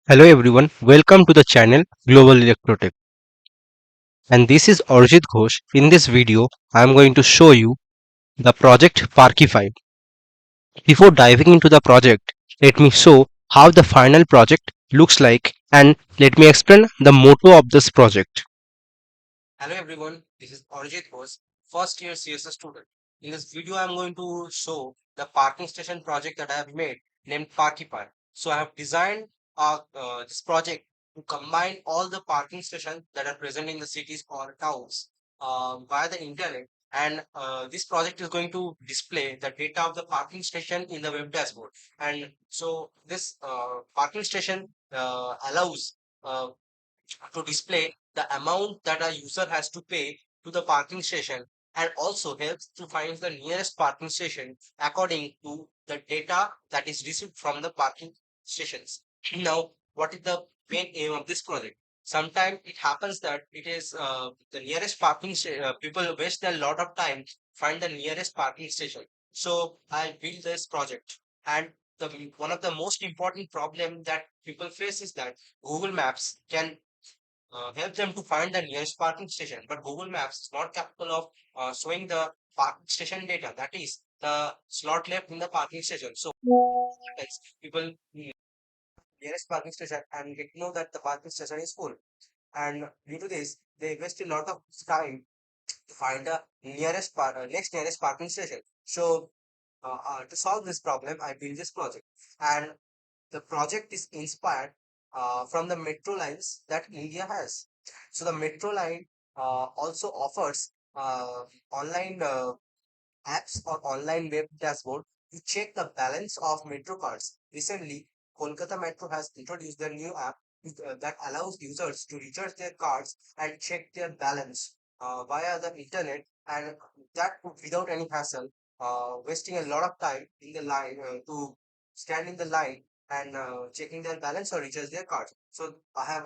Hello everyone, welcome to the channel GlobalElectroTech, and this is Arjit Ghosh. In this video, I am going to show you the project ParKIFY. Before diving into the project, let me show how the final project looks like and let me explain the motto of this project. Hello everyone, this is Arjit Ghosh, first year CSS student. In this video, I am going to show the parking station project that I have made named ParKIFY. So I have designed this project to combine all the parking stations that are present in the cities or towns via the internet. And this project is going to display the data of the parking station in the web dashboard. And so this parking station allows to display the amount that a user has to pay to the parking station and also helps to find the nearest parking station according to the data that is received from the parking stations. Now, what is the main aim of this project? Sometimes it happens that it is the nearest people waste a lot of time find the nearest parking station. So I built this project, and one of the most important problem that people face is that Google Maps can help them to find the nearest parking station. But Google Maps is not capable of showing the parking station data, that is the slot left in the parking station. So sometimes people nearest parking station and get to know that the parking station is full. And due to this, they waste a lot of time to find the next nearest parking station. So to solve this problem, I built this project, and the project is inspired from the metro lines that India has. So the metro line also offers online apps or online web dashboard to check the balance of metro cards. Recently, Kolkata Metro has introduced their new app that allows users to recharge their cards and check their balance via the internet, and that without any hassle, wasting a lot of time in the line to stand in the line and checking their balance or recharge their cards. So I have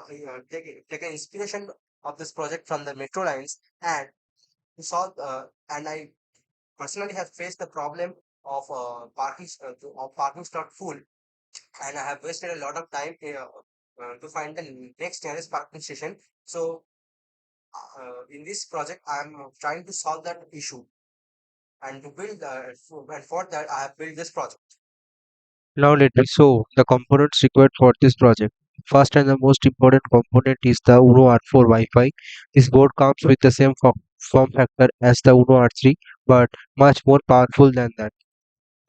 taken inspiration of this project from the metro lines and to solve and I personally have faced the problem of parking slot full, and I have wasted a lot of time to find the next nearest parking station. So in this project, I am trying to solve that issue, and to build and for that I have built this project. Now let me show the components required for this project. First and the most important component is the UNO R4 Wi-Fi. This board comes with the same form factor as the UNO R3, but much more powerful than that.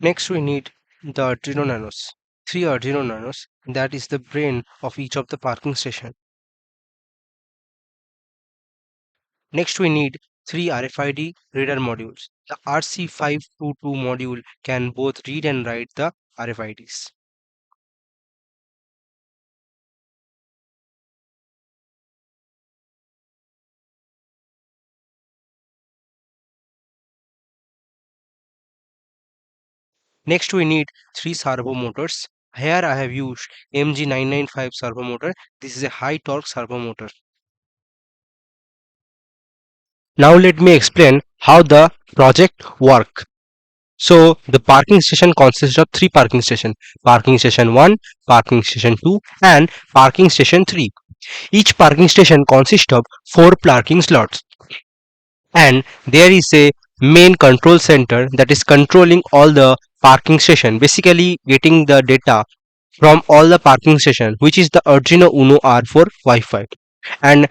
Next we need the Arduino Nanos. Three Arduino Nanos, that is the brain of each of the parking station. Next we need three RFID reader modules. The RC522 module can both read and write the RFIDs. Next we need three servo motors. Here I have used MG995 servo motor. This is a high torque servo motor. Now let me explain how the project works. So the parking station consists of three parking stations: parking station 1, parking station 2 and parking station 3. Each parking station consists of 4 parking slots, and there is a main control center that is controlling all the parking station, basically getting the data from all the parking station, which is the Arduino Uno R4 Wi-Fi. And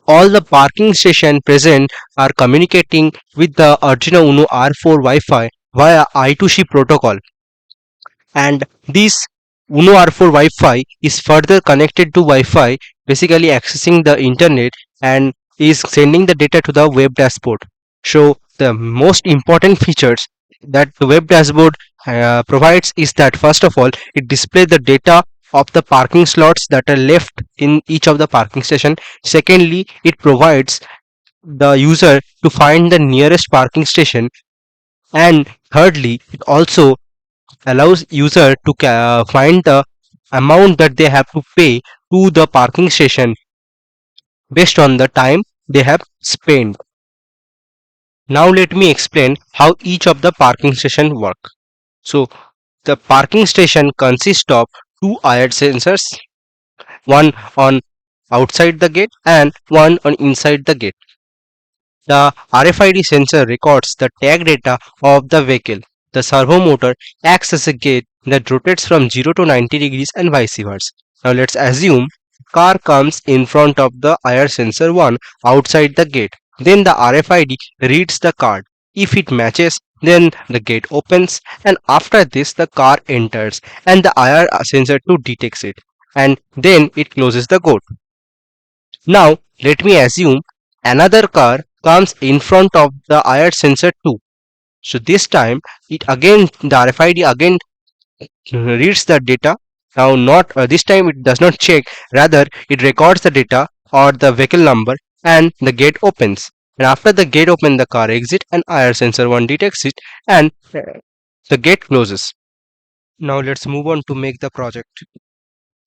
all the parking station present are communicating with the Arduino Uno R4 Wi-Fi via I2C protocol, and this Uno R4 Wi-Fi is further connected to Wi-Fi, basically accessing the internet and is sending the data to the web dashboard. So the most important features that the web dashboard provides is that first of all, it displays the data of the parking slots that are left in each of the parking station. Secondly, it provides the user to find the nearest parking station, and thirdly, it also allows user to find the amount that they have to pay to the parking station based on the time they have spent. Now let me explain how each of the parking station work. So the parking station consists of two IR sensors one on outside the gate and one on inside the gate. The RFID sensor records the tag data of the vehicle. The servo motor acts as a gate that rotates from 0 to 90 degrees and vice versa. Now let's assume car comes in front of the IR sensor 1 outside the gate. Then the RFID reads the card. If it matches, then the gate opens, and after this the car enters and the IR sensor 2 detects it, and then it closes the gate. Now, let me assume another car comes in front of the IR sensor too. So this time, it again the RFID again reads the data. Now, not this time it does not check. Rather, it records the data or the vehicle number, and the gate opens. And after the gate open, the car exit, and IR sensor one detects it, and the gate closes. Now let's move on to make the project.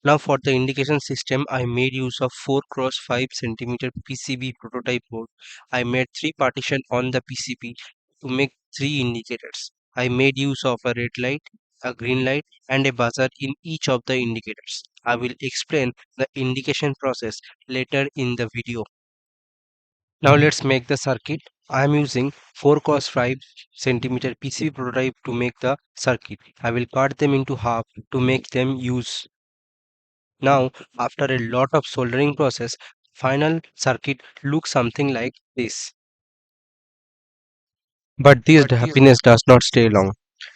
Now for the indication system, I made use of 4 cross 5 centimeter PCB prototype board. I made 3 partition on the PCB to make 3 indicators. I made use of a red light, a green light and a buzzer in each of the indicators. I will explain the indication process later in the video. Now let's make the circuit. I am using 4 cos 5 centimeter PCB prototype to make the circuit. I will cut them into half to make them use. Now, after a lot of soldering process, final circuit looks something like this. But this happiness does not stay long.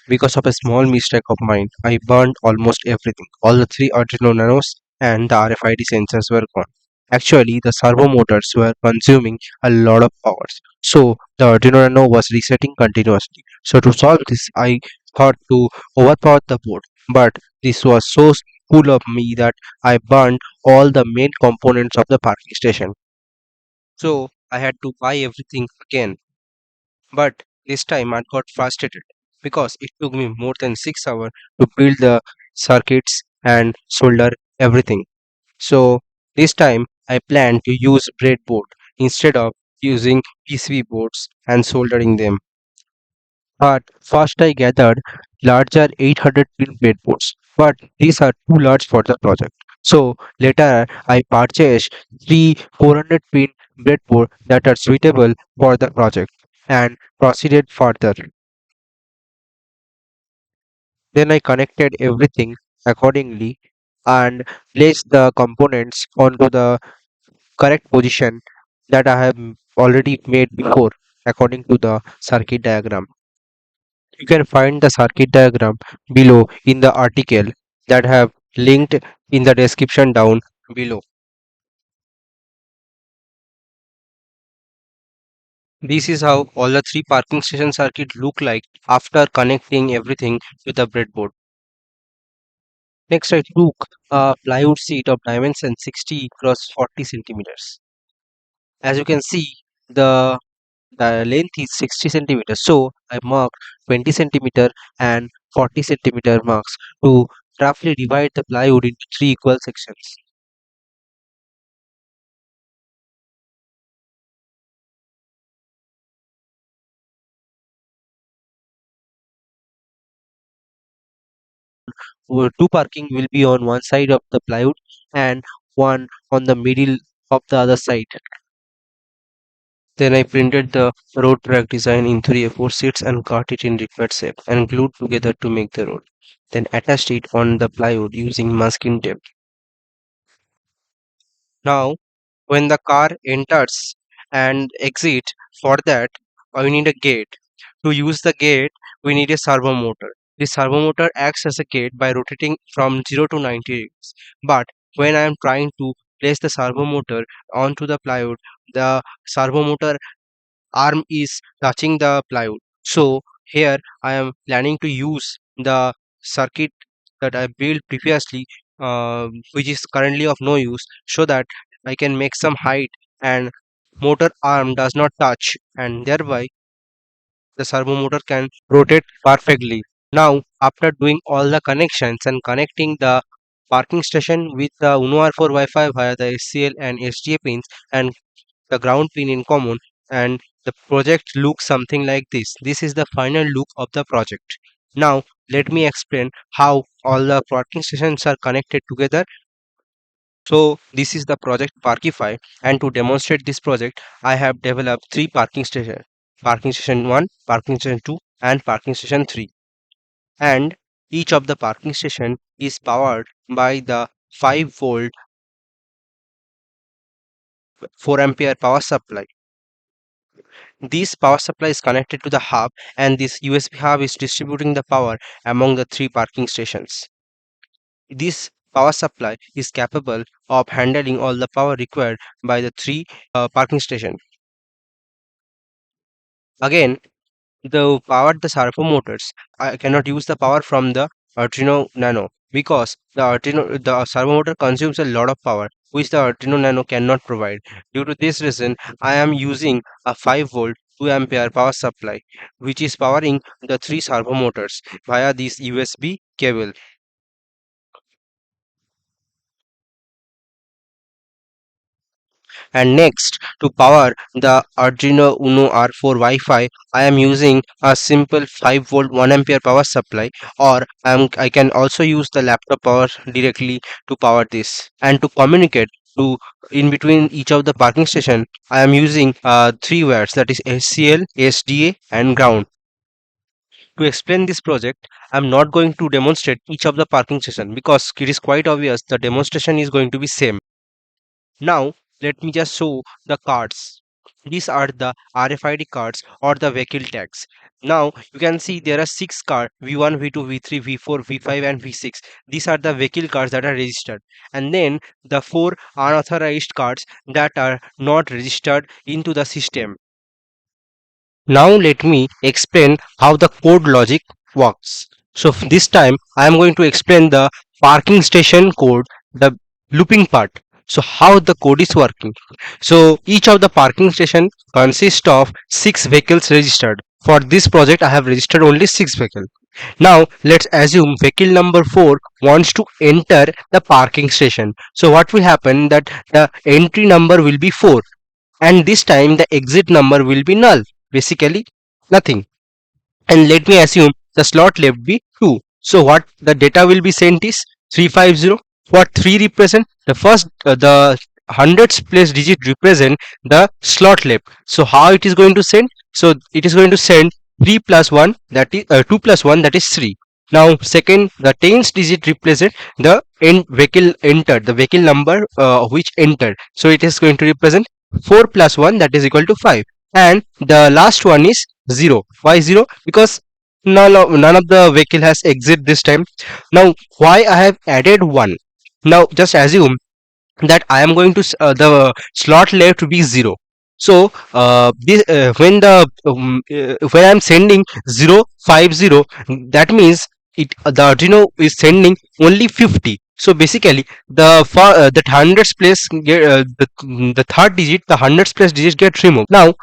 Because of a small mistake of mine, I burned almost everything. All the 3 Arduino Nanos and the RFID sensors were gone. Actually, the servo motors were consuming a lot of power. So, the Arduino Nano was resetting continuously. So, to solve this, I thought to overpower the board. But this was so cool of me that I burned all the main components of the parking station. So, I had to buy everything again. But this time I got frustrated because it took me more than 6 hours to build the circuits and solder everything. So this time I plan to use breadboard instead of using PCB boards and soldering them. But first I gathered larger 800 pin breadboards, but these are too large for the project. So later I purchased three 400 pin breadboard that are suitable for the project and proceeded further. Then I connected everything accordingly and placed the components onto the correct position that I have already made before according to the circuit diagram. You can find the circuit diagram below in the article that have linked in the description down below. This is how all the 3 parking station circuit look like after connecting everything to the breadboard. Next, I took a plywood sheet of dimension 60 cross 40 centimeters. As you can see, the the length is 60 centimeters. So I marked 20 centimeter and 40 centimeter marks to roughly divide the plywood into 3 equal sections. Two parking will be on one side of the plywood and one on the middle of the other side. Then I printed the road track design in 3 A4 sheets and cut it in required shape and glued together to make the road. Then attached it on the plywood using masking tape. Now, when the car enters and exit, for that we need a gate. To use the gate, we need a servo motor. The servo motor acts as a gate by rotating from 0 to 90 degrees. But when I am trying to place the servo motor onto the plywood, the servo motor arm is touching the plywood. So here I am planning to use the circuit that I built previously, which is currently of no use, so that I can make some height and motor arm does not touch, and thereby the servo motor can rotate perfectly. Now, after doing all the connections and connecting the parking station with the UNO R4 Wi-Fi via the SCL and SDA pins and the ground pin in common, and the project looks something like this. This is the final look of the project. Now let me explain how all the parking stations are connected together. So this is the project ParKIFY, and to demonstrate this project, I have developed three parking stations: parking station 1, parking station 2, and parking station 3. And each of the parking station is powered by the 5-volt 4 ampere power supply. This power supply is connected to the hub, and this USB hub is distributing the power among the three parking stations. This power supply is capable of handling all the power required by the three parking stations. Again, the power the servo motors, I cannot use the power from the Arduino Nano because the servo motor consumes a lot of power which the Arduino Nano cannot provide. Due to this reason, I am using a 5-volt 2 ampere power supply which is powering the three servo motors via this USB cable. And next, to power the Arduino Uno R4 Wi-Fi, I am using a simple 5-volt 1 ampere power supply, or I can also use the laptop power directly to power this. And to communicate to in between each of the parking station, I am using three wires, that is SCL, SDA, and ground. To explain this project, I am not going to demonstrate each of the parking station because it is quite obvious the demonstration is going to be same. Now, let me just show the cards. These are the RFID cards or the vehicle tags. Now, you can see there are 6 cards: V1, V2, V3, V4, V5, and V6. These are the vehicle cards that are registered. And then the 4 unauthorized cards that are not registered into the system. Now let me explain how the code logic works. So this time I am going to explain the parking station code, the looping part. So how the code is working. So each of the parking station consists of 6 vehicles registered. For this project I have registered only 6 vehicles. Now let's assume vehicle number 4 wants to enter the parking station. So what will happen, that the entry number will be 4, and this time the exit number will be null, basically nothing. And let me assume the slot left be 2. So what the data will be sent is 350. What 3 represent? The first the hundreds place digit represent the slot left. So how it is going to send? So it is going to send 3 plus 1, that is 2 plus 1, that is 3. Now second, the tens digit represent the vehicle entered, the vehicle number which entered. So it is going to represent 4 plus 1, that is equal to 5. And the last one is 0. Why 0? Because none of the vehicle has exit this time. Now why I have added 1? Now just assume that I am going to the slot left to be 0. So when I am sending 050, that means the Arduino is sending only 50. So basically that hundreds place the third digit, the hundreds place digit gets removed. Now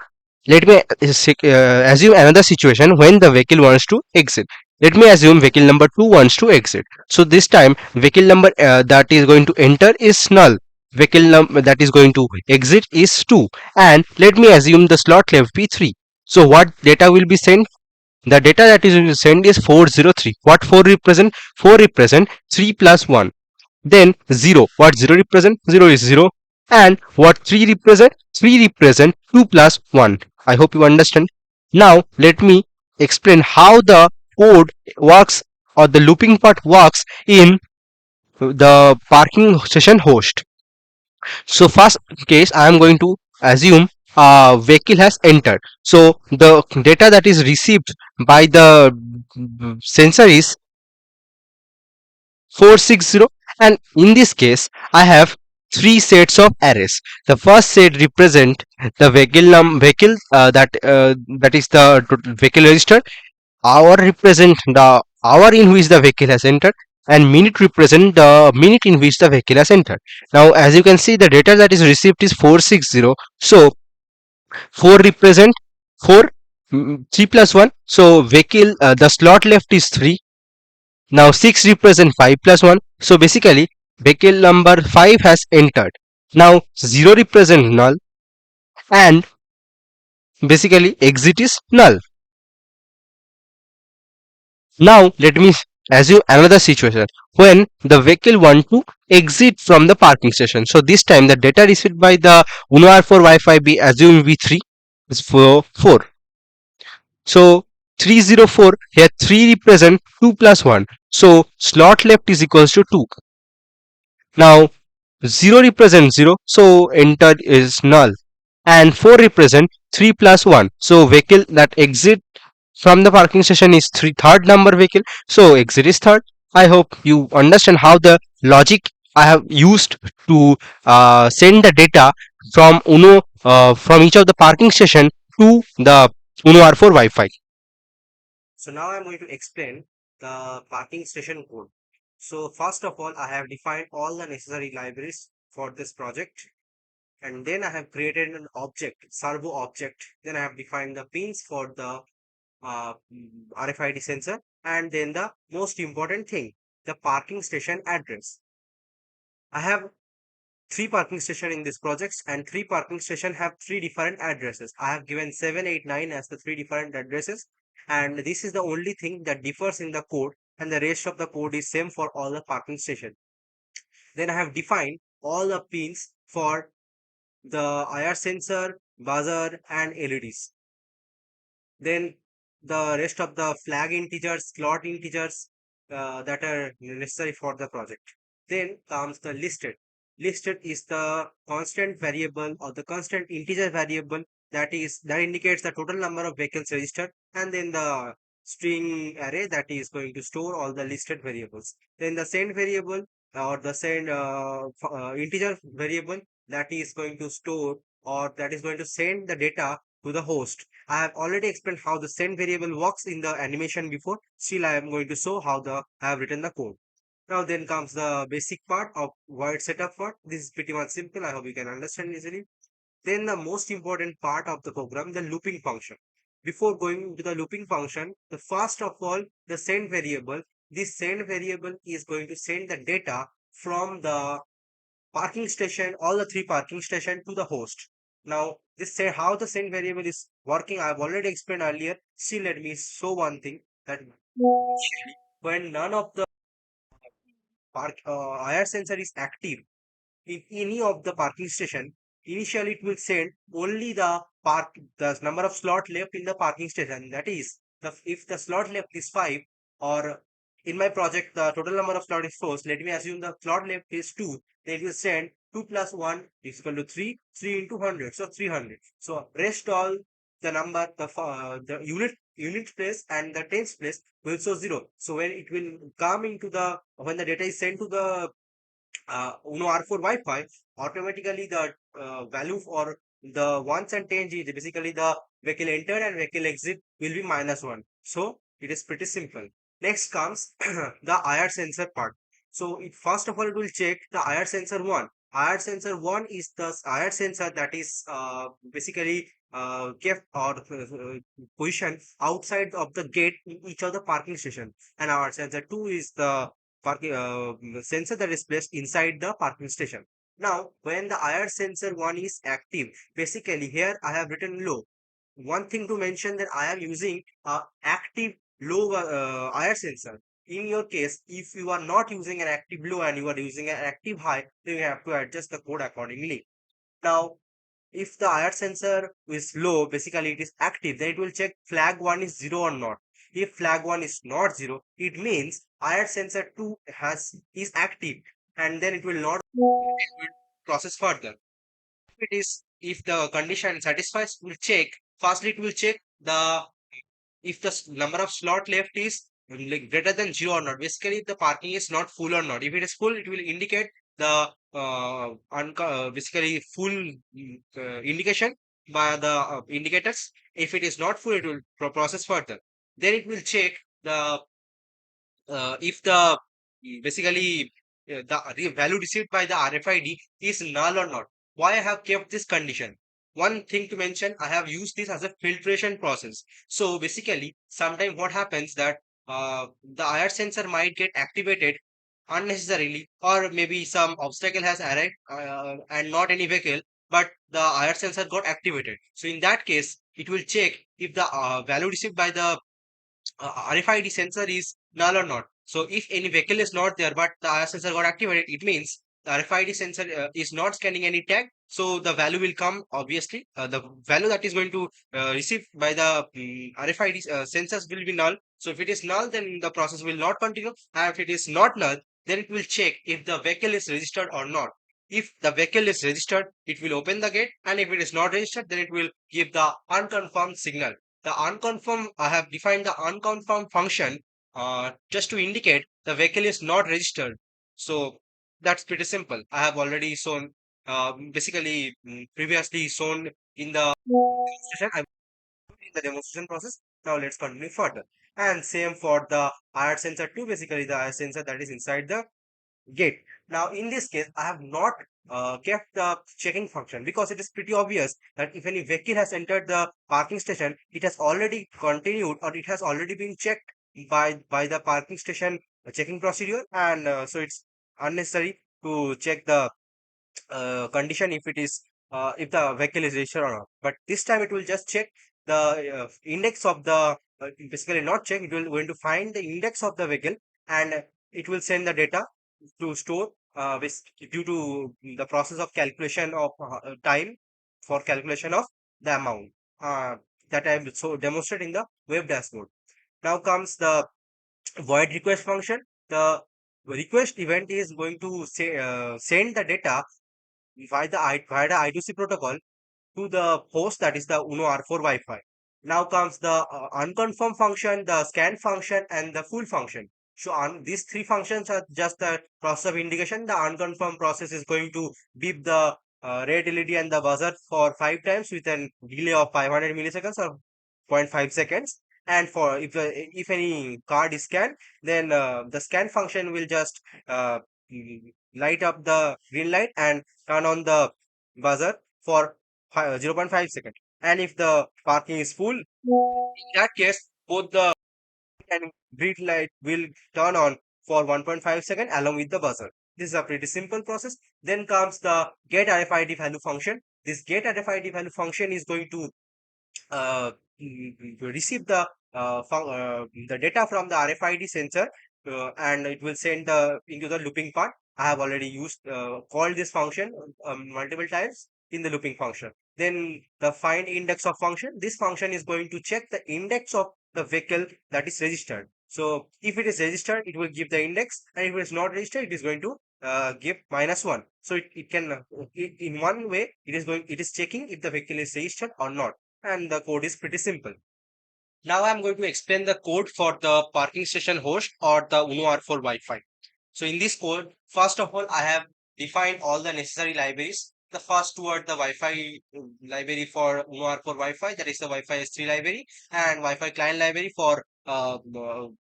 let me assume another situation when the vehicle wants to exit. Let me assume vehicle number 2 wants to exit. So this time vehicle number that is going to enter is null. Vehicle number that is going to exit is 2. And let me assume the slot left be 3. So what data will be sent? The data that is going to send is 403. What 4 represent? 4 represent 3 plus 1. Then 0. What 0 represent? 0 is 0. And what 3 represent? 3 represent 2 plus 1. I hope you understand. Now let me explain how the code works, or the looping part works in the parking session host. So first case, I am going to assume a vehicle has entered. So the data that is received by the sensor is 460, and in this case I have 3 sets of arrays. The first set represent the vehicle that is the vehicle registered. Hour represent the hour in which the vehicle has entered, and minute represent the minute in which the vehicle has entered. Now as you can see, the data that is received is 460. So 4 represent 4, 3 plus 1. So vehicle the slot left is 3. Now 6 represent 5 plus 1. So basically vehicle number 5 has entered. Now 0 represent null, and basically exit is null. Now let me assume another situation when the vehicle want to exit from the parking station. So this time the data received by the Uno R4 Wi-Fi be assumed be 3 is for 4. So 304 here 3 represent 2 plus 1. So slot left is equals to 2. Now 0 represents 0, so enter is null, and 4 represent 3 plus 1, so vehicle that exit from the parking station is third number vehicle, so exit is third. I hope you understand how the logic I have used to send the data from Uno from each of the parking station to the Uno R4 Wi-Fi. So now I'm going to explain the parking station code. So first of all, I have defined all the necessary libraries for this project. And then I have created an object, Servo object. Then I have defined the pins for the RFID sensor. And then the most important thing, the parking station address. I have three parking station in this project, and three parking station have three different addresses. I have given 7, 8, 9 as the three different addresses, and this is the only thing that differs in the code, and the rest of the code is same for all the parking station. Then I have defined all the pins for the IR sensor, buzzer, and LEDs. Then the rest of the flag integers, slot integers that are necessary for the project. Then comes the listed. Listed is the constant variable or the constant integer variable that indicates the total number of vehicles registered, and then the string array that is going to store all the listed variables. Then the send variable or the send integer variable that is going to store or that is going to send the data to the host. I have already explained how the send variable works in the animation before. Still, I am going to show how I have written the code. Now then comes the basic part of void setup part. This is pretty much simple. I hope you can understand easily. Then the most important part of the program, the looping function. Before going to the looping function, the first of all, the send variable. This send variable is going to send the data from the parking station, all the three parking station to the host. Now, this say how the send variable is working. I've already explained earlier. Still, let me show one thing that when none of the IR sensor is active in any of the parking station, initially it will send only the number of slot left in the parking station. That is, if the slot left is 5, or in my project the total number of slot is 4. So let me assume the slot left is 2. Then it will send 2 plus 1 is equal to 3. 3 into 100, so 300. So rest all the number the unit place and the tens place will show 0. So when it will come into the when the data is sent to the Uno R4 Wi-Fi, automatically the value for the ones and tens is basically the vehicle entered and vehicle exit will be -1. So it is pretty simple. Next comes the IR sensor part. So it first of all it will check the IR sensor 1. IR sensor 1 is the IR sensor that is basically kept or positioned outside of the gate in each of the parking station. And IR sensor 2 is the parking sensor that is placed inside the parking station. Now, when the IR sensor 1 is active, basically here I have written low. One thing to mention that I am using a active low IR sensor. In your case, if you are not using an active low and you are using an active high, then you have to adjust the code accordingly. Now, if the IR sensor is low, basically it is active, then it will check flag 1 is 0 or not. If flag 1 is not 0, it means IR sensor 2 is active, and then it will not process further. If the condition satisfies, will check. Firstly, it will check the if the number of slot left is like greater than 0 or not. Basically, if the parking is not full or not. If it is full, it will indicate the basically full indication by the indicators. If it is not full, it will process further. Then it will check the if the basically the value received by the RFID is null or not. Why I have kept this condition? One thing to mention, I have used this as a filtration process. So basically, sometimes what happens that the IR sensor might get activated unnecessarily, or maybe some obstacle has arrived and not any vehicle, but the IR sensor got activated. So in that case, it will check if the value received by the RFID sensor is null or not. So if any vehicle is not there, but the IR sensor got activated, it means the RFID sensor is not scanning any tag. So the value will come, obviously. The value that is going to receive by the RFID sensors will be null. So if it is null, then the process will not continue. And if it is not null, then it will check if the vehicle is registered or not. If the vehicle is registered, it will open the gate, and if it is not registered, then it will give the unconfirmed signal. The unconfirmed, I have defined the unconfirmed function just to indicate the vehicle is not registered. So that's pretty simple. I have already shown, basically previously shown in the demonstration. I'm in the demonstration process. Now let's continue further. And same for the IR sensor 2, basically the IR sensor that is inside the gate. Now, in this case, I have not kept the checking function because it is pretty obvious that if any vehicle has entered the parking station, it has already continued or it has already been checked by the parking station checking procedure, and so it's unnecessary to check the condition if it is if the vehicle is registered or not. But this time it will just check the index of the basically not check. It will going to find the index of the vehicle, and it will send the data to store due to the process of calculation of time for calculation of the amount that I have so demonstrated in the web dashboard. Now comes the void request function. The request event is going to say send the data via the I2C protocol to the host, that is the UNO R4 Wi-Fi. Now comes the unconfirmed function, the scan function, and the full function. So on these three functions are just the process of indication. The unconfirmed process is going to beep the red LED and the buzzer for 5 times with a delay of 500 milliseconds or zero point 0.5 seconds. And for if any card is scanned, then the scan function will just mm, light up the green light and turn on the buzzer for 0.5 seconds. And if the parking is full, in that case, both the and green light will turn on for 1.5 seconds along with the buzzer. This is a pretty simple process. Then comes the get RFID value function. This get RFID value function is going to uh, receive the data from the RFID sensor, and it will send the into the looping part. I have already used called this function multiple times in the looping function. Then the find index of function. This function is going to check the index of the vehicle that is registered. So if it is registered, it will give the index, and if it is not registered, it is going to give -1. So it can in one way it is checking if the vehicle is registered or not, and the code is pretty simple. Now I'm going to explain the code for the parking station host or the UNO R4 Wi-Fi. So in this code, first of all, I have defined all the necessary libraries. The first two are the Wi-Fi library for UNO R4 Wi-Fi, that is the Wi-Fi S3 library, and Wi-Fi client library for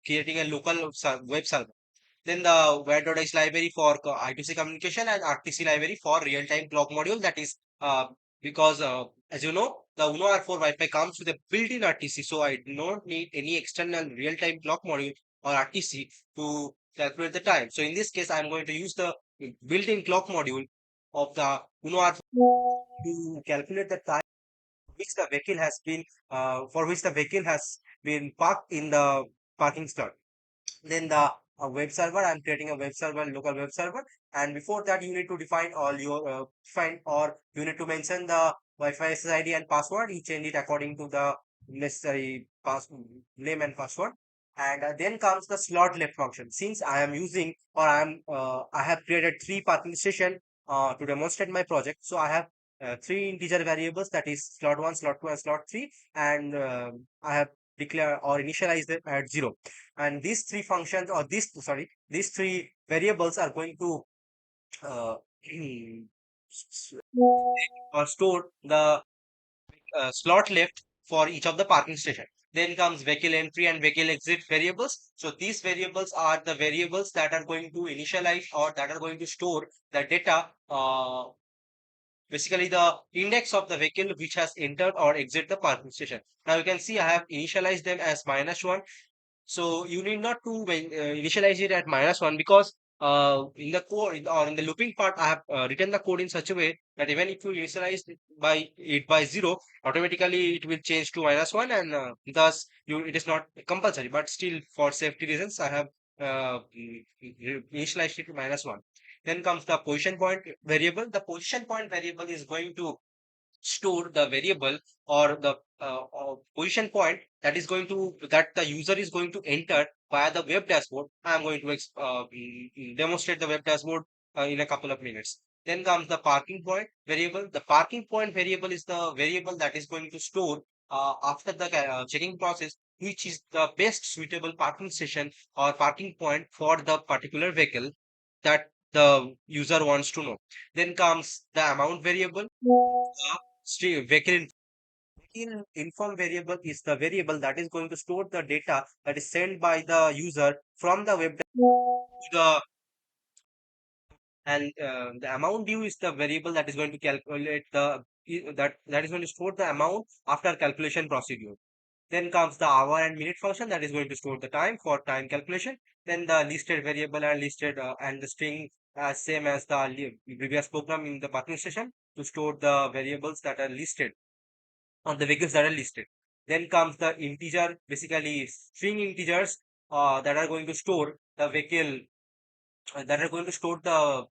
creating a local web server. Then the where.h library for I2C communication, and RTC library for real-time clock module. That is because as you know, the UNO R4 Wi-Fi comes with a built-in RTC, so I do not need any external real-time clock module or RTC to calculate the time. So in this case, I am going to use the built-in clock module of the UNO R4 to calculate the time which the vehicle has been for which the vehicle has been parked in the parking slot. Then the web server, I'm creating a web server, local web server, and before that you need to define all your define or you need to mention the Wi-Fi SSID and password. You change it according to the necessary name and password. And then comes the slot left function. Since I am using or I have created three parking station to demonstrate my project, so I have three integer variables, that is slot 1, slot 2, and slot 3, and I have declare or initialize them at 0. And these three functions or these three variables are going to uh, or store the slot left for each of the parking station. Then comes vehicle entry and vehicle exit variables. So these variables are the variables that are going to initialize or that are going to store the data, basically the index of the vehicle which has entered or exit the parking station. Now you can see I have initialized them as -1. So you need not to initialize it at -1 because in the code or in the looping part, I have written the code in such a way that even if you initialize it by 0, automatically it will change to -1, and thus it is not compulsory. But still, for safety reasons, I have initialized it to -1. Then comes the position point variable. The position point variable is going to store the variable or the position point that the user is going to enter via the web dashboard. I am going to demonstrate the web dashboard in a couple of minutes. Then comes the parking point variable. The parking point variable is the variable that is going to store after the checking process, which is the best suitable parking station or parking point for the particular vehicle that the user wants to know. Then comes the amount variable. Vehicle inform variable is the variable that is going to store the data that is sent by the user from the web to the amount due is the variable that is going to calculate that is going to store the amount after calculation procedure. Then comes the hour and minute function that is going to store the time for time calculation. Then the listed variable and listed and the string same as the previous program in the parking station to store the variables that are listed on the vehicles that are listed. Then comes the integer, basically string integers that are going to store the vehicle, that are going to store the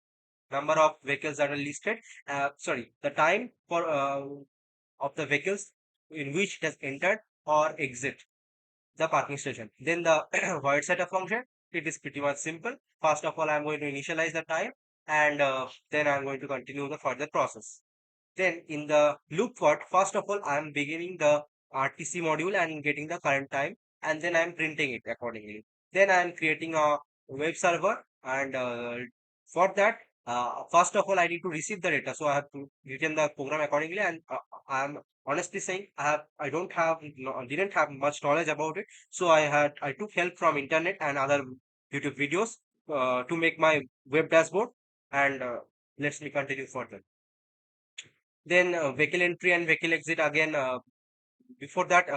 number of vehicles that are listed. Sorry, the time for of the vehicles in which it has entered or exit the parking station. Then the void setup function, it is pretty much simple. First of all, I'm going to initialize the time, and then I'm going to continue the further process. Then in the loop part, first of all, I'm beginning the RTC module and getting the current time, and then I'm printing it accordingly. Then I'm creating a web server, and for that, first of all, I need to receive the data. So I have to written the program accordingly, and I'm honestly saying didn't have much knowledge about it. So I took help from internet and other YouTube videos to make my web dashboard, and let me continue further. Then vehicle entry and vehicle exit again. Before that,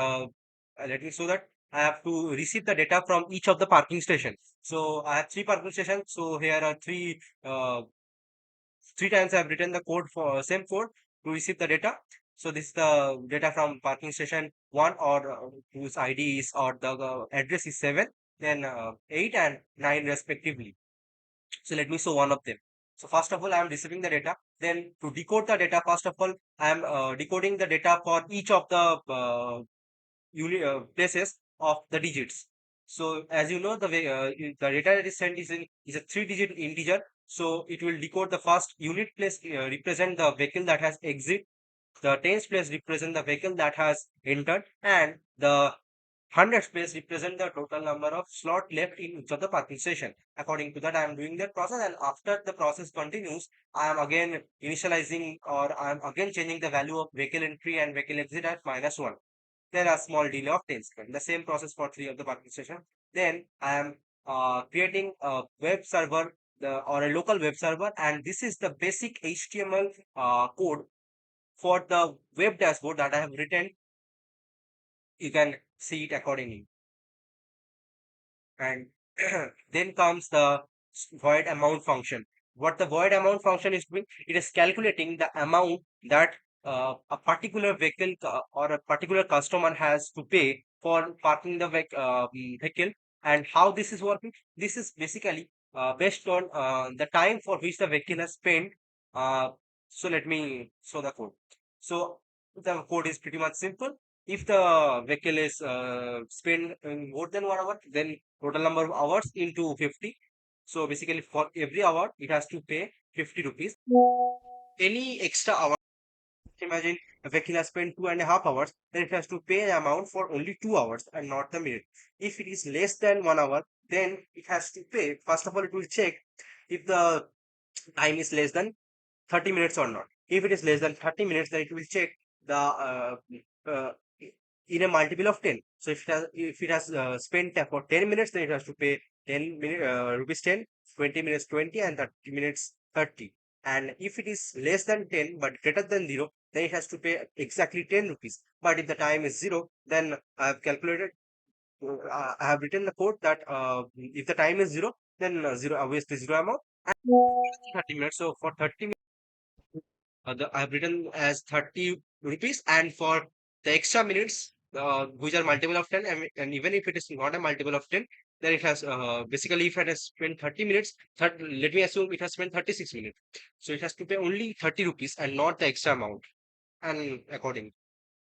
let me show that I have to receive the data from each of the parking stations. So I have three parking stations. So here are three times I have written the code for same code to receive the data. So this is the data from parking station one, or whose ID is or the address is 7, then 8 and 9 respectively. So let me show one of them. So first of all, I am receiving the data. Then to decode the data, first of all, I am decoding the data for each of the places of the digits. So as you know, the data that is sent is a 3-digit integer. So it will decode the first unit place represent the vehicle that has exit. The tens place represent the vehicle that has entered, and the hundreds place represent the total number of slot left in each of the parking station. According to that, I am doing that process, and after the process continues, I am again initializing, or I am again changing the value of vehicle entry and vehicle exit at -1. There are small delay of 10 seconds. The same process for three of the parking station. Then I am creating a web server, or a local web server, and this is the basic HTML code for the web dashboard that I have written. You can see it accordingly. And then comes the void amount function. What the void amount function is doing, it is calculating the amount that a particular vehicle or a particular customer has to pay for parking the vehicle. And how this is working, this is basically based on the time for which the vehicle has spent. uh, so let me show the code. So the code is pretty much simple. If the vehicle is spent in more than 1 hour, then total number of hours into 50. So basically, for every hour, it has to pay 50 rupees. Any extra hour, imagine a vehicle has spent 2.5 hours, then it has to pay an amount for only 2 hours and not the minute. If it is less than 1 hour, then it has to pay. First of all, it will check if the time is less than 30 minutes or not. If it is less than 30 minutes, then it will check the uh, in a multiple of 10. So if it has spent for 10 minutes, then it has to pay 10 minute, rupees 10, 20 minutes 20, and 30 minutes 30. And if it is less than 10 but greater than 0, then it has to pay exactly 10 rupees. But if the time is 0, then I have calculated, I have written the code that if the time is 0, then zero, obviously zero amount, and 30 minutes. So for 30 minutes, I've written as 30 rupees, and for the extra minutes, which are multiple of 10, and even if it is not a multiple of 10, then it has basically if it has spent 30 minutes, let me assume it has spent 36 minutes. So it has to pay only 30 rupees and not the extra amount, and according.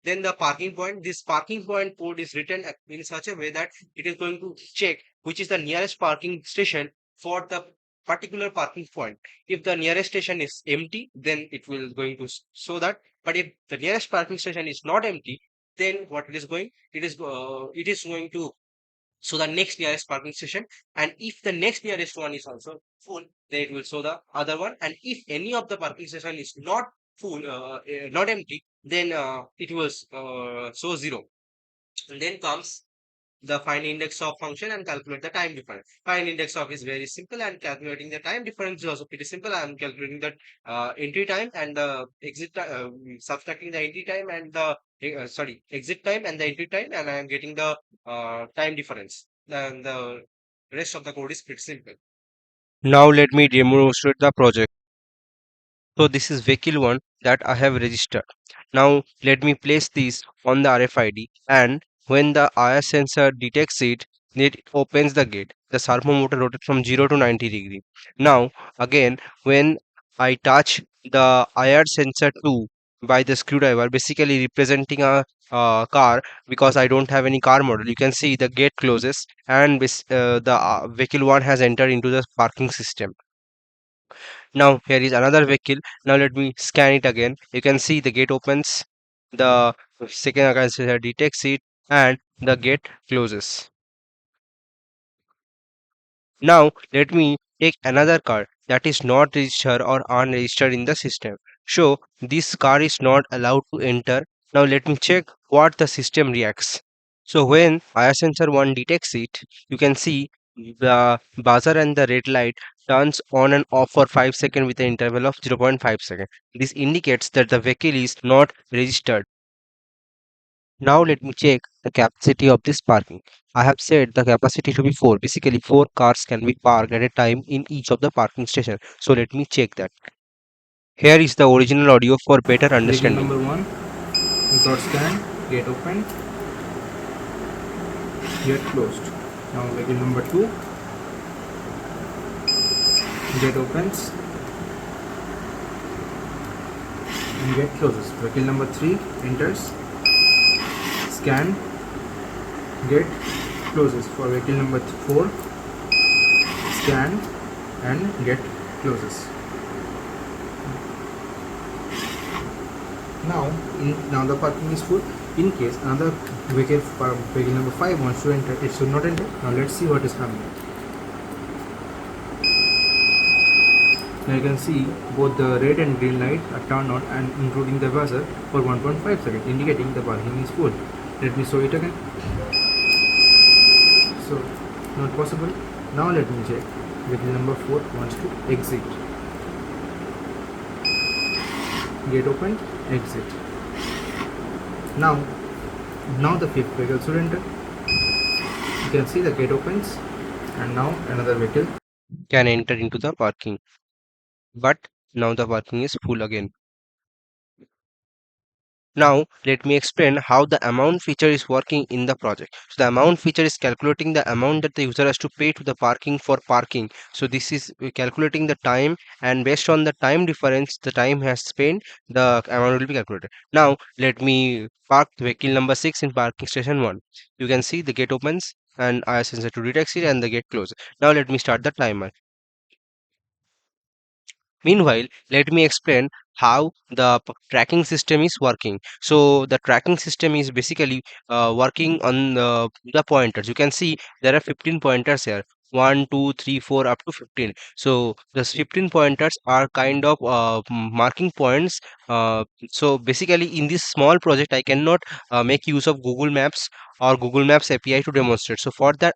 Then the parking point, this parking point code is written in such a way that it is going to check which is the nearest parking station for the particular parking point. If the nearest station is empty, then it will going to show that. But if the nearest parking station is not empty, then what it is going, it is going to so the next nearest parking station, and if the next nearest one is also full, then it will show the other one, and if any of the parking station is not full, not empty, then it will show zero. And then comes the find index of function and calculate the time difference. Find index of is very simple, and calculating the time difference is also pretty simple. I am calculating the entry time and the subtracting the entry time and the sorry, exit time and the entry time, and I am getting the time difference. Then the rest of the code is pretty simple. Now let me demonstrate the project. So this is vehicle 1 that I have registered. Now let me place this on the RFID, and when the IR sensor detects it, it opens the gate. The servo motor rotates from 0 to 90 degree. Now again, when I touch the IR sensor 2 by the screwdriver, basically representing a car, because I don't have any car model, you can see the gate closes, and the vehicle 1 has entered into the parking system. Now here is another vehicle. Now let me scan it again. You can see the gate opens, the second organizer detects it, and the gate closes. Now let me take another car that is not registered or unregistered in the system. So this car is not allowed to enter. Now let me check what the system reacts. So when IR sensor 1 detects it, you can see the buzzer and the red light turns on and off for 5 seconds with an interval of 0.5 seconds. This indicates that the vehicle is not registered. Now let me check the capacity of this parking. I have set the capacity to be 4. Basically 4 cars can be parked at a time in each of the parking station. So let me check that. Here is the original audio for better Vehicle understanding. number 1 got scanned, gate opened, gate closed. Now vehicle number 2, gate opens and gate closes. Vehicle number 3 enters, scan, gate closes. For vehicle number 4, scan and gate closes. Now the parking is full. In case another vehicle number 5 wants to enter, it should not enter. Now let's see what is happening. Now you can see both the red and green light are turned on, and including the buzzer, for 1.5 seconds, indicating the parking is full. Let me show it again. So not possible. Now let me check. Vehicle number 4 wants to exit. Gate open, exit. Now the fifth vehicle should enter. You can see the gate opens, and now another vehicle Can enter into the parking. But now the parking is full again. Now let me explain how the amount feature is working in the project. So the amount feature is calculating the amount that the user has to pay to the parking for parking. So this is calculating the time, and based on the time difference the time has spent, the amount will be calculated. Now let me park vehicle number 6 in parking station 1. You can see the gate opens and I sensor to detect it and the gate closes. Now let me start the timer. Meanwhile, let me explain how the tracking system is working. So the tracking system is basically working on the pointers. You can see there are 15 pointers here. 1, 2, 3, 4, up to 15. So the 15 pointers are kind of marking points. So basically in this small project, I cannot make use of Google Maps or Google Maps API to demonstrate. So for that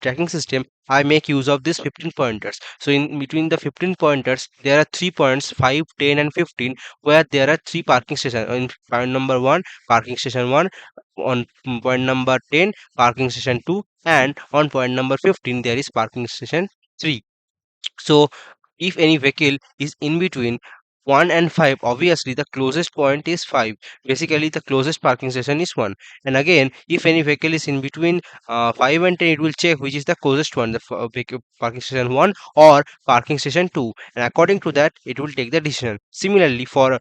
tracking system, I make use of these 15 pointers. So in between the 15 pointers, there are 3 points, 5, 10, and 15, where there are 3 parking stations. In point number 1, parking station 1, on point number 10, parking station 2, and on point number 15, there is parking station 3. So if any vehicle is in between 1 and 5, obviously the closest point is 5. Basically, the closest parking station is 1. And again, if any vehicle is in between 5 and 10, it will check which is the closest one, the parking station 1 or parking station 2. And according to that, it will take the decision. Similarly, for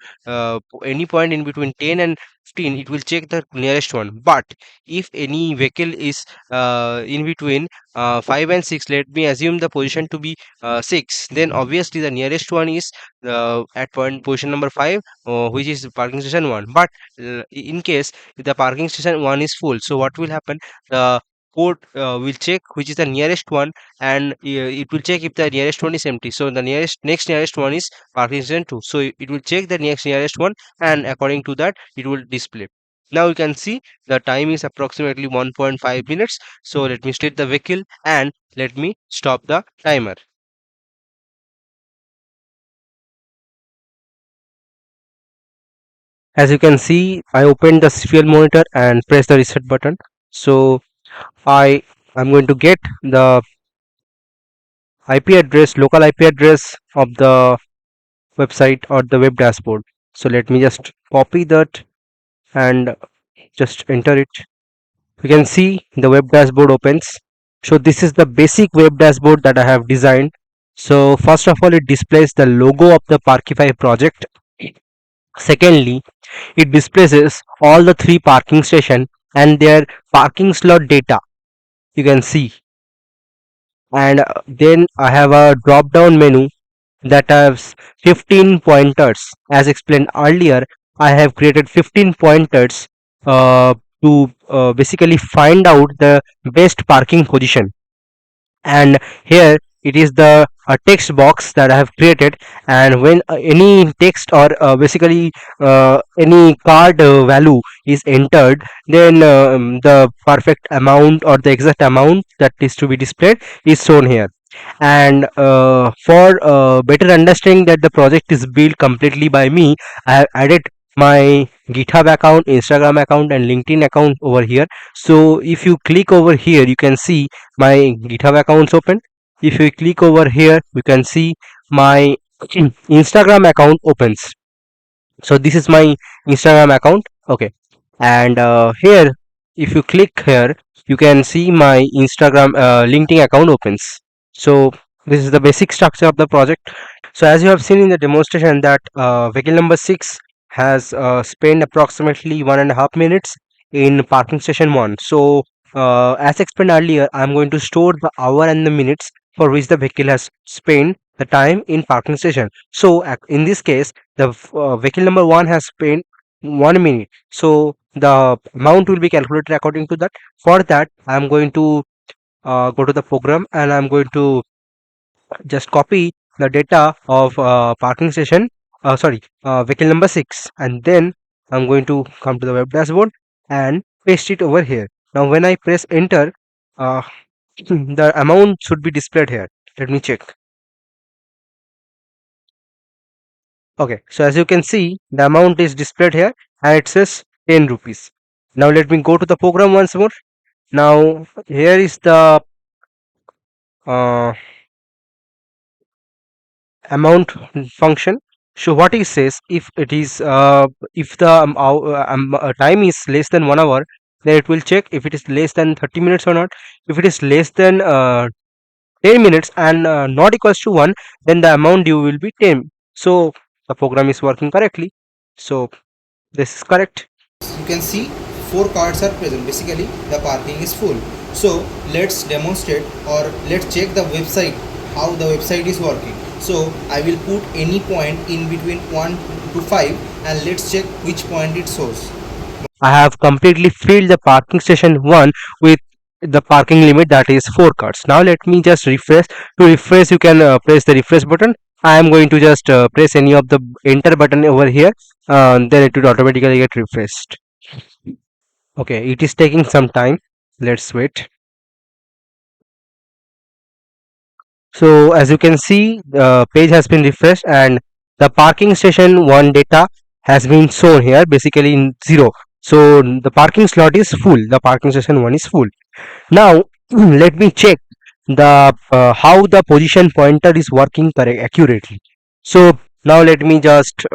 any point in between 10 and 15, it will check the nearest one. But if any vehicle is in between 5 and 6, let me assume the position to be 6, then obviously the nearest one is at point position number 5, which is parking station 1. But in case if the parking station 1 is full, so what will happen, the code will check which is the nearest one, and it will check if the nearest one is empty. So the next nearest one is parking station 2, so it will check the next nearest one, and according to that it will display. Now you can see the time is approximately 1.5 minutes. So let me start the vehicle and let me stop the timer. As you can see, I opened the serial monitor and press the reset button. So I am going to get the IP address, local IP address of the website or the web dashboard. So let me just copy that and just enter it. You can see the web dashboard opens. So this is the basic web dashboard that I have designed. So first of all, it displays the logo of the ParKIFY project. Secondly, it displays all the 3 parking station and their parking slot data, you can see. And then I have a drop down menu that has 15 pointers. As explained earlier, I have created 15 pointers to basically find out the best parking position. And here it is the text box that I have created, and when any text or basically any card value is entered, then the perfect amount or the exact amount that is to be displayed is shown here. And for better understanding that the project is built completely by me, I have added my GitHub account, Instagram account and LinkedIn account over here. So if you click over here, you can see my GitHub accounts open. If you click over here, you can see my Instagram account opens. So this is my Instagram account. Okay. And here, if you click here, you can see my Instagram LinkedIn account opens. So this is the basic structure of the project. So as you have seen in the demonstration that vehicle number 6 has spent approximately 1.5 minutes in parking station 1. So as explained earlier, I am going to store the hour and the minutes for which the vehicle has spent the time in parking station. So in this case, the vehicle number 1 has spent 1 minute. So the amount will be calculated according to that. For that, I am going to go to the program and I'm going to just copy the data of parking station vehicle number 6, and then I'm going to come to the web dashboard and paste it over here. Now when I press enter, uh, the amount should be displayed here. Let me check. Okay, so as you can see, the amount is displayed here and it says 10 rupees. Now let me go to the program once more. Now here is the uh, amount function. So what it says, if it is if the time is less than 1 hour, then it will check if it is less than 30 minutes or not. If it is less than 10 minutes and not equals to 1, then the amount due will be 10. So the program is working correctly. So this is correct. You can see 4 cards are present. Basically the parking is full. So let's demonstrate, or let's check the website, how the website is working. So I will put any point in between 1 to 5 and let's check which point it shows. I have completely filled the parking station 1 with the parking limit, that is 4 cars. Now let me just refresh. To refresh, you can press the refresh button. I am going to just press any of the enter button over here, then it will automatically get refreshed. Okay, it is taking some time. Let's wait. So as you can see, the page has been refreshed and the parking station 1 data has been shown here, basically in 0. So the parking slot is full, the parking station 1 is full. Now let me check the how the position pointer is working correct accurately. So now let me just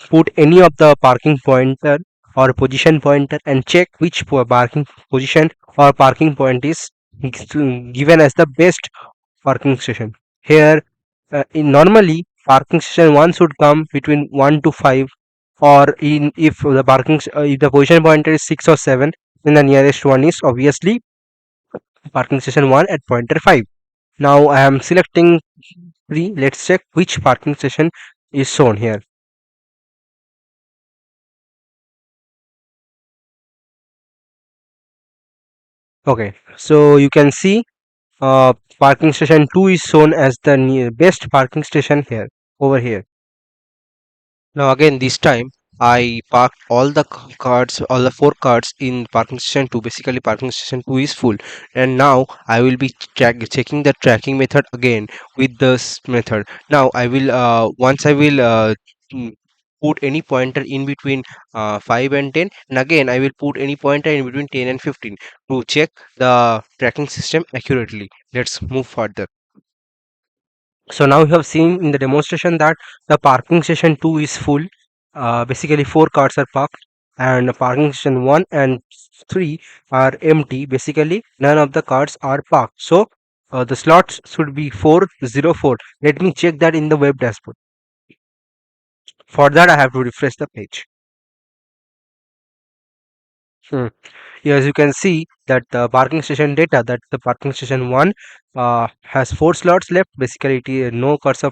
put any of the parking pointer or position pointer and check which parking position or parking point is given as the best parking station. Here, normally parking station 1 should come between 1 to 5, or in if the if the position pointer is 6 or 7, then the nearest one is obviously parking station 1 at pointer 5. Now I am selecting 3. Let's check which parking station is shown here. Okay, so you can see parking station 2 is shown as the best parking station here, over here. Now again this time I parked all the cards, all the 4 cards in parking station 2. Basically parking station 2 is full, and now I will be checking the tracking method again with this method. Now I will once I will mm, put any pointer in between 5 and 10, and again I will put any pointer in between 10 and 15 to check the tracking system accurately. Let's move further. So now you have seen in the demonstration that the parking station 2 is full. Basically 4 cars are parked, and parking station 1 and 3 are empty. Basically none of the cars are parked. So the slots should be 404. Let me check that in the web dashboard. For that I have to refresh the page. Hmm. Here, as you can see that the parking station data, that the parking station 1 has 4 slots left. Basically it is no cursor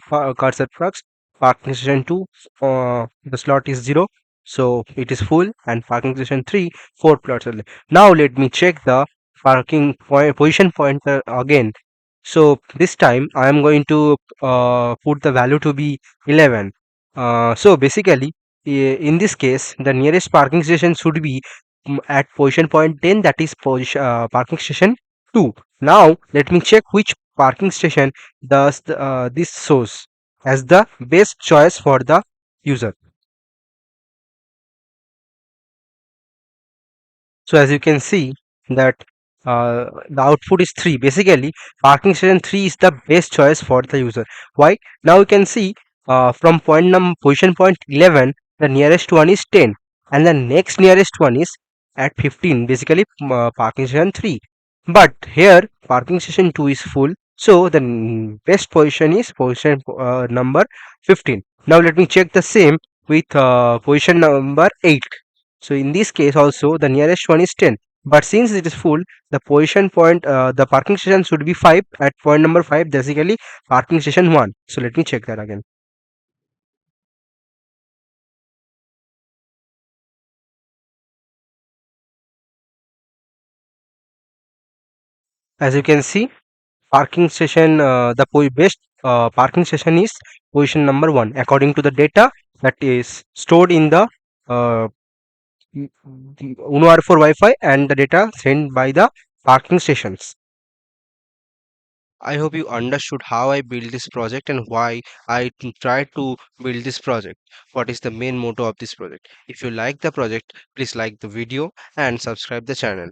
trucks. Parking station 2, the slot is 0, so it is full, and parking station 3, 4 slots are left. Now let me check the position pointer again. So this time I am going to put the value to be 11. So basically in this case the nearest parking station should be at position point 10, that is parking station 2. Now let me check which parking station does this shows as the best choice for the user. So as you can see that the output is 3. Basically parking station 3 is the best choice for the user. Why? Now you can see from position point 11, the nearest one is 10, and the next nearest one is at 15. Basically parking station 3, but here parking station 2 is full, so the best position is position number 15. Now let me check the same with position number 8. So in this case also the nearest one is 10, but since it is full, the position point, the parking station should be 5 at point number 5, basically parking station 1. So let me check that again. As you can see, parking station, best parking station is position number 1 according to the data that is stored in the uh, UNO R4 Wi-Fi and the data sent by the parking stations. I hope you understood how I built this project and why I tried to build this project. What is the main motto of this project? If you like the project, please like the video and subscribe the channel.